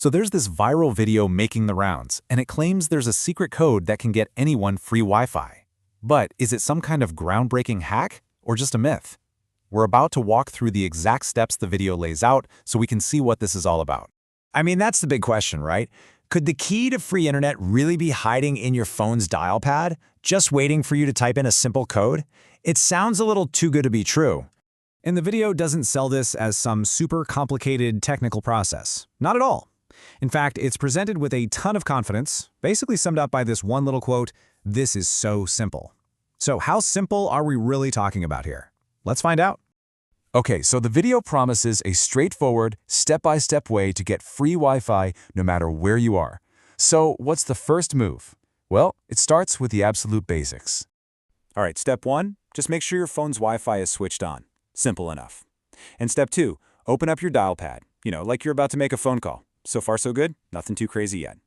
So there's this viral video making the rounds, and it claims there's a secret code that can get anyone free Wi-Fi. But is it some kind of groundbreaking hack or just a myth? We're about to walk through the exact steps the video lays out so we can see what this is all about. I mean, that's the big question, right? Could the key to free internet really be hiding in your phone's dial pad, just waiting for you to type in a simple code? It sounds a little too good to be true. And the video doesn't sell this as some super complicated technical process. Not at all. In fact, it's presented with a ton of confidence, basically summed up by this one little quote, "This is so simple." So how simple are we really talking about here? Let's find out. Okay, so the video promises a straightforward, step-by-step way to get free Wi-Fi no matter where you are. So what's the first move? Well, it starts with the absolute basics. All right, step 1, just make sure your phone's Wi-Fi is switched on. Simple enough. And step 2, open up your dial pad, like you're about to make a phone call. So far, so good. Nothing too crazy yet.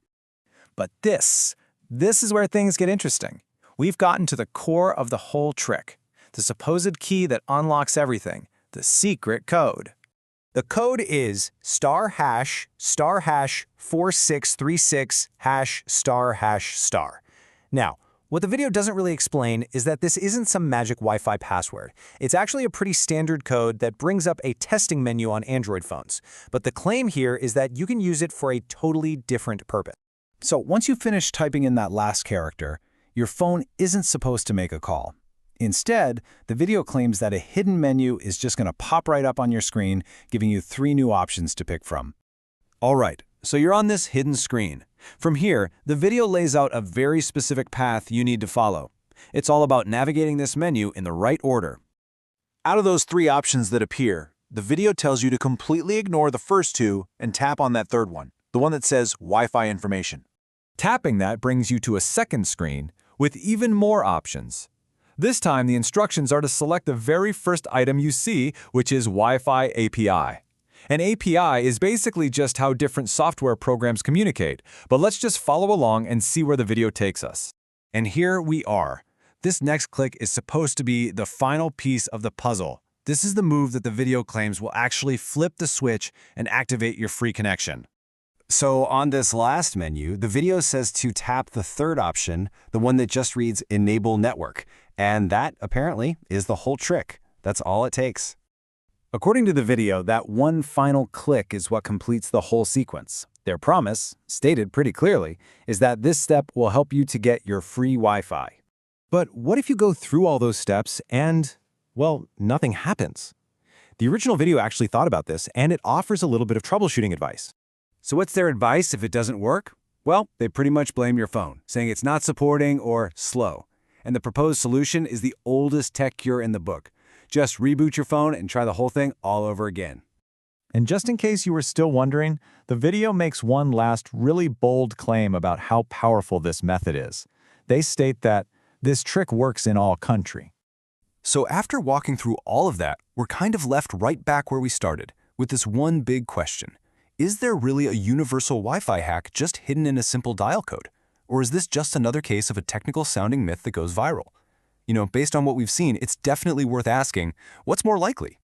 But this is where things get interesting. We've gotten to the core of the whole trick, the supposed key that unlocks everything, the secret code. The code is *#*4636 #*#*. Now, what the video doesn't really explain is that this isn't some magic Wi-Fi password. It's actually a pretty standard code that brings up a testing menu on Android phones. But the claim here is that you can use it for a totally different purpose. So once you finish typing in that last character, your phone isn't supposed to make a call. Instead, the video claims that a hidden menu is just going to pop right up on your screen, giving you 3 new options to pick from. All right, so you're on this hidden screen. From here, the video lays out a very specific path you need to follow. It's all about navigating this menu in the right order. Out of those 3 options that appear, the video tells you to completely ignore the first 2 and tap on that third one, the one that says Wi-Fi information. Tapping that brings you to a second screen with even more options. This time, the instructions are to select the very first item you see, which is Wi-Fi API. An API is basically just how different software programs communicate, but let's just follow along and see where the video takes us. And here we are. This next click is supposed to be the final piece of the puzzle. This is the move that the video claims will actually flip the switch and activate your free connection. So on this last menu, the video says to tap the third option, the one that just reads Enable Network. And that, apparently, is the whole trick. That's all it takes. According to the video, that one final click is what completes the whole sequence. Their promise, stated pretty clearly, is that this step will help you to get your free Wi-Fi. But what if you go through all those steps and, well, nothing happens? The original video actually thought about this, and it offers a little bit of troubleshooting advice. So what's their advice if it doesn't work? Well, they pretty much blame your phone, saying it's not supporting or slow. And the proposed solution is the oldest tech cure in the book. Just reboot your phone and try the whole thing all over again. And just in case you were still wondering, the video makes one last really bold claim about how powerful this method is. They state that this trick works in all country. So after walking through all of that, we're kind of left right back where we started, with this one big question. Is there really a universal Wi-Fi hack just hidden in a simple dial code? Or is this just another case of a technical-sounding myth that goes viral? Based on what we've seen, it's definitely worth asking, what's more likely?